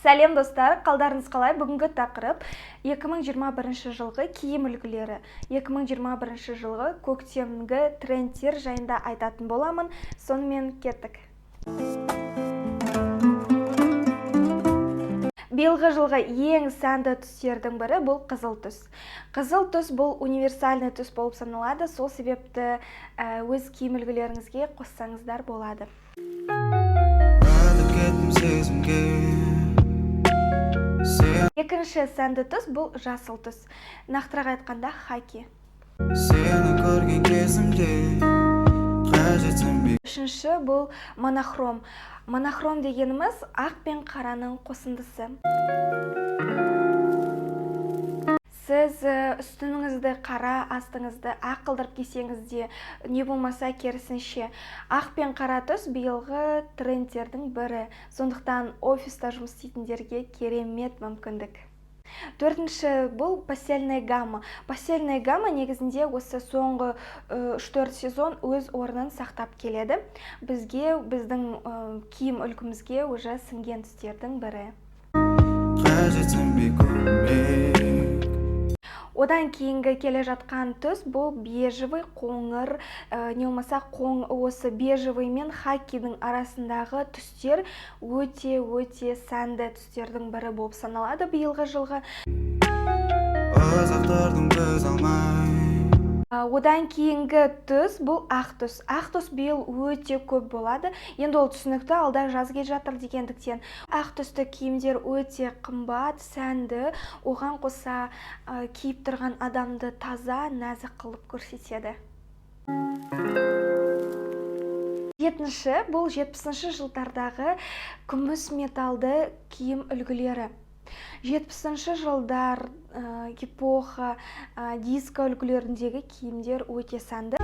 Сәлем достар, қалдарыңыз қалай? Бүгінгі тақырып 2021 жылғы киім үлгілері. 2021 жылғы көктемгі трендтер жайында айтатын боламын. Сонымен кеттік. Биылғы жылғы ең сәнді түстердің бірі бұл қызыл түс. Қызыл түс бұл универсальный түс болып саналады, сол себепті өз киім үлгілеріңізге қоссаңыздар болады. Екінші сәнді түс бұл жасыл түс. Нақтырақ айтқанда хаки. Үшінші бұл монохром. Монохром дегеніміз ақ пен қараның қосындысы. Сіз үстіңізді қара, астыңызды ақ қылдырып кисеңіз де, не болмаса керісінше. Ақ пен қара түс биылғы трендтердің бірі. Сондықтан офиста жұмыс істейтіндерге керемет мүмкіндік. Төртінші бұл пастельная гамма. Пастельная гамма негізінде осы соңғы 3-4 сезон өз орнын сақтап келеді. Біздің киім үлгімізге уже сіңген түстердің бірі. Одан кейінгі келе жатқан түс бұл бежевый, қоңыр, не болмаса осы бежевый мен хакидің арасындағы түстер өте сәнді түстердің бірі болып саналады биылғы жылғы. Одан кейінгі түс бұл ақ түс. Ақ түс биыл өте көп болады. Енді ол түсінікті, алда жаз келе жатыр дегендіктен. Ақ түсті киімдер өте қымбат, сәнді, оған қоса киіп тұрған адамды таза, нәзік қылып көрсетеді. Жетінші бұл 70-ші жылдардағы күміс металды киім үлгілері. 70-ші жылдар эпоха диско үлгілеріндегі киімдер өте сәнді.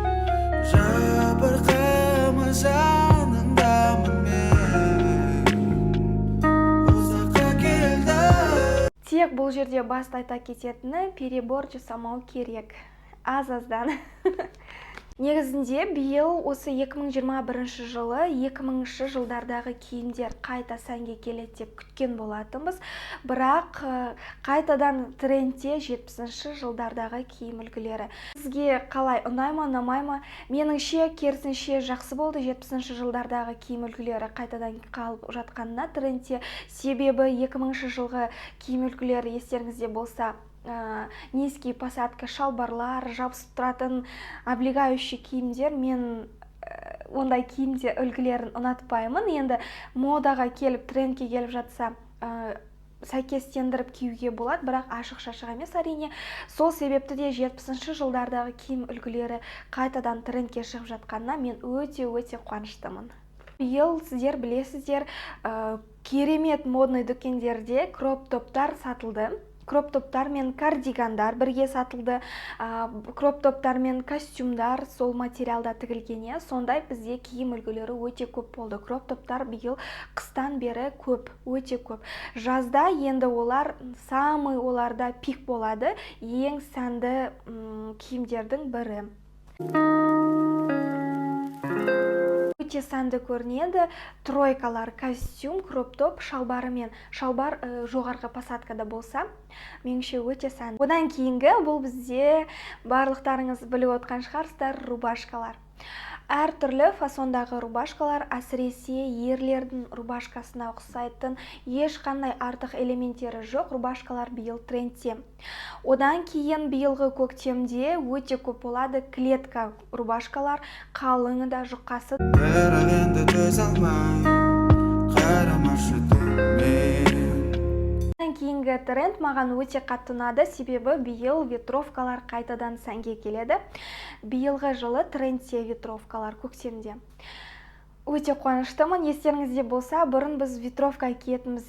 Тек бұл жерде басты айта кететіні перебор жасамау керек. Аз-аздан. Негізінде биыл осы 2021 жылы 2000-ші жылдардағы киімдер қайта сәнге келеді деп күткен болатынбыз. Бірақ қайтадан трендте 70-ші жылдардағы киім үлгілері. Сізге қалай, ұнай ма, ұнамай ма? Меніңше керісінше жақсы болды 70-ші жылдардағы киім үлгілері қайтадан қалып жатқанына трендте. Себебі 2000-ші жылғы киім үлгілері естеріңізде болса, низкий посадка шалбарлар, жабысып тұратын облегающий киімдер, мен ондай киімде үлгілерін ұнатпаймын. Енді модаға келіп, трендке келіп жатса, сәйкестендіріп киюге болады, бірақ ашық-шашық емес әрине. Сол себепті де 70-ші жылдардағы киім үлгілері қайтадан трендке шығып жатқанына мен өте қуаныштымын. Биыл сіздер білесіздер, керемет модный дүкендерде кроп-топтар сатылды. Кроп-топтар мен кардигандар бірге сатылды. Кроп-топтар мен костюмдар сол материалда тігілгене. Сондай бізде киім үлгілері өте көп болды. Кроп-топтар биыл қыстан бері көп, өте көп. Жазда енді оларда пик болады. Ең сәнді киімдердің бірі. Өте сәнді көрінеді. Тройкалар, костюм, кроп-топ, шалбары мен шалбар жоғарғы посадкада болса, меніңше өте сәнді. Одан кейінгі бұл бізде барлықтарыңыз біліп отқан шығарсыздар, рубашкалар. Әр түрлі фасондағы рубашкалар, әсіресе ерлердің рубашкасына ұқсайтын ешқандай артық элементтері жоқ рубашкалар биыл трендте. Одан кейін биылғы көктемде өте көп болады клетка рубашкалар, қалыңы да жұқасы. Кейінгі тренд маған өте қатты ұнады, себебі биыл ветровкалар қайтадан сәнге келеді. Биылғы жылы трендте ветровкалар көктемде. Өте қуаныштымын. Естеріңізде болса, бұрын біз ветровка киетінбіз,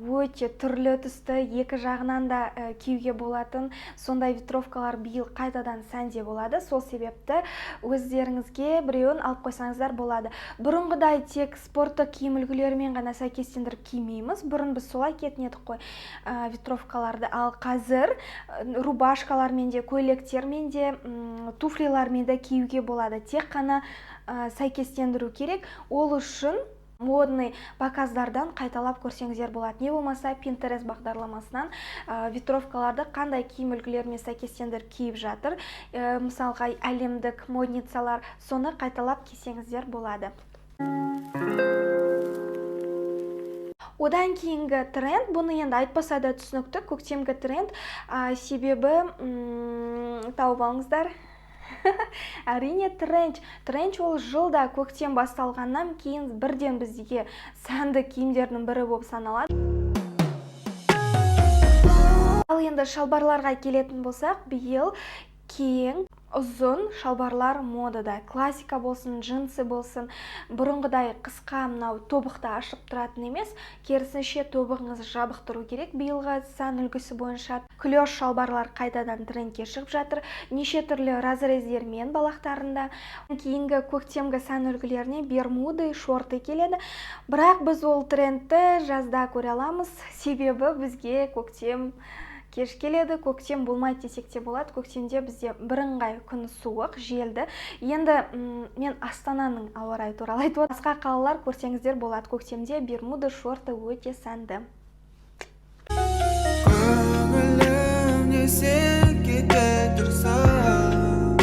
өте түрлі түсті, екі жағынан да киюге болатын сондай ветровкалар биыл қайтадан сәнде болады. Сол себепті өздеріңізге біреуін алып қойсаңыздар болады. Бұрынғыдай тек спорттық киім үлгілерімен ғана сәйкестендіріп кимейміз. Бұрын біз солай киетін едік қой ветровкаларды. Ал қазір рубашкалармен де, көйлектермен де, туфлилармен де киюге болады. Тек қана сәйкестендіру керек. Ол үшін модный показдардан қайталап көрсеңіздер болады. Не болмаса Pinterest бағдарламасынан ветровкаларды қандай киім үлгілерімен сәйкестендіріп киіп жатыр. Мысалға әлемдік модницалар, соны қайталап кисеңіздер болады. Одан кейінгі тренд, бұны енді айтпаса да түсінікті, көктемгі тренд, себебі тауып алыңыздар. Әрине тренч ол жылда көктем басталғаннан кейін бірден бізге сәнді киімдердің бірі болып саналады. Ал енді шалбарларға келетін болсақ, биыл кең ұзын шалбарлар модада. Классика болсын, джинсы болсын, бұрынғыдай қысқа мынау тобықты ашып тұратын емес, керісінше тобығыңыз жабық тұру керек. Биылғы сән үлгісі бойынша клеш шалбарлар қайтадан трендке шығып жатыр. Неше түрлі разрездермен балақтарында. Кейінгі көктемгі сән үлгілеріне бермуды, шорты келеді. Бірақ біз ол трендті жазда көре аламыз, себебі бізге көктем кеш келеді. Көктем болмайды десек те болады. Көктемде бізде бірыңғай күн суық, желді. Енді мен Астананың ауа райы туралы айтып отырмын. Басқа қалалар көрсеңіздер болады. Көктемде бермуды, шорты өте сәнді. Көңілімде сен кете тұрсаң,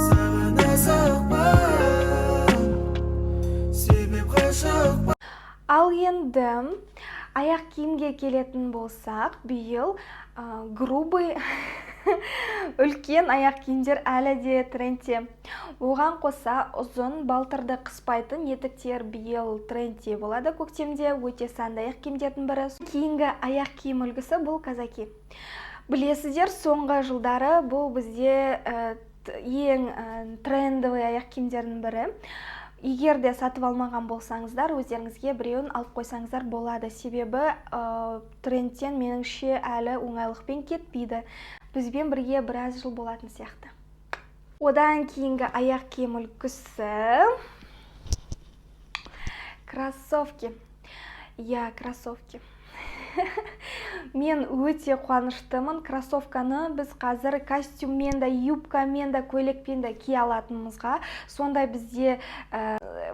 саған асықпа, себеп қашықпа. Ал енді аяқ киімге келетін болсақ, биыл грубый үлкен аяқ киімдер әлі де трендте. Оған қоса ұзын балтырды қыспайтын етіктер биыл трендте болады. Көктемде өте сәнді аяқ киімдердің бірі. Кейінгі аяқ киім үлгісі бұл казаки. Білесіздер, соңғы жылдары бұл бізде ең трендовый аяқ киімдердің бірі. Егер де сатып алмаған болсаңыздар, өздеріңізге біреуін алып қойсаңыздар болады. Себебі трендтен меніңше әлі оңайлықпен кетпейді. Бізбен бірге біраз жыл болатын сияқты. Одан кейінгі аяқ киім үлгісі кроссовки. Кроссовки. Мен өте қуаныштымын. Кроссовканы біз қазір костюммен де, юбкамен де, көйлекпен де кие алатынымызға. Сондай бізде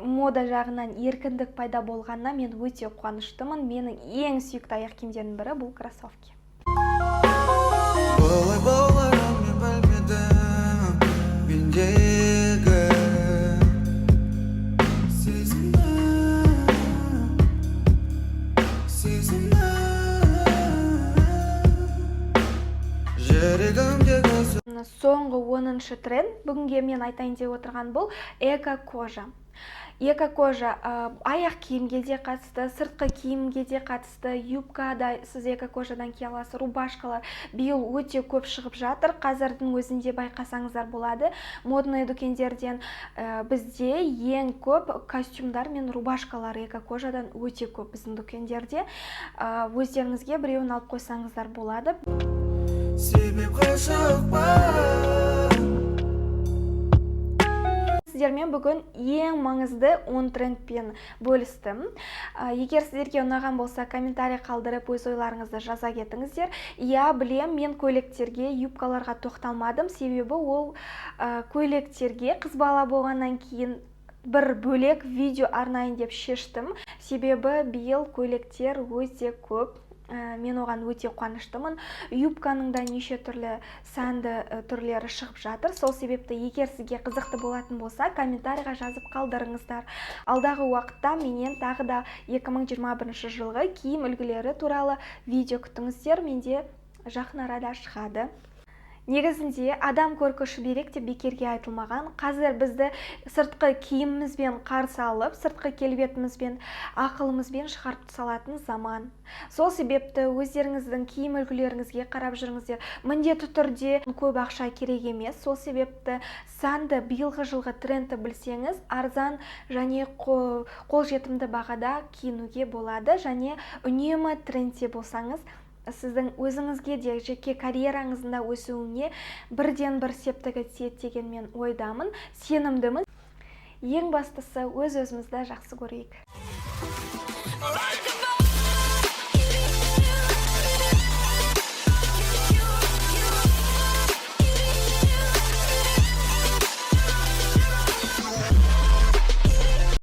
мода жағынан еркіндік пайда болғанына мен өте қуаныштымын. Менің ең сүйікті аяқ киімдердің бірі бұл кроссовки. Болай боларын мен білмедім, мендегі сезімі. Соңғы 10-шы тренд, бүгінге мен айтайын деп отырған бұл эко-кожа. Эко-кожа аяқ киімге де қатысты, сыртқы киімге де қатысты, юбкада сіз эко-кожадан кие аласыз, рубашкалар биыл өте көп шығып жатыр. Қазірдің өзінде байқасаңыздар болады. Модный дүкендерден бізде ең көп костюмдар мен рубашкалар эко-кожадан өте көп біздің дүкендерде. Өздеріңізге біреуін алып қойсаңыздар болады. Себеп қашықпа. Сіздермен бүгін ең маңызды 10 трендпен бөлістім. Егер сіздерге ұнаған болса, комментарий қалдырып, өз ойларыңызды жаза кетіңіздер. Білем, мен көйлектерге, юбкаларға тоқталмадым, себебі ол көйлектерге қыз бала болғаннан кейін бір бөлек видео арнайын деп шештім. Себебі биыл көйлектер өте көп. Мен оған өте қуаныштымын. Юбканың да неше түрлі сәнді түрлері шығып жатыр. Сол себепті егер сізге қызықты болатын болса, комментарийға жазып қалдырыңыздар. Алдағы уақытта менен тағы да 2021 жылғы киім үлгілері туралы видео күтіңіздер. Менде жақын арада шығады. Негізінде адам көркі шүберек деп бекерге айтылмаған. Қазір бізді сыртқы киімімізбен қарсы алып, сыртқы келбетімізбен, ақылымызбен шығарып салатын заман. Сол себепті өздеріңіздің киім үлгілеріңізге қарап жүріңіздер. Міндетті түрде көп ақша керек емес. Сол себепті сәнді биылғы жылғы трендті білсеңіз, арзан және қолжетімді бағада киінуге болады. Және үнемі трендте болсаңыз, сіздің өзіңізге де жеке карьераңызда өсуіне бірден бір септігі тиеді деген мен ойдамын, сенімдімін. Ең бастысы өз-өзімізді жақсы көрейік.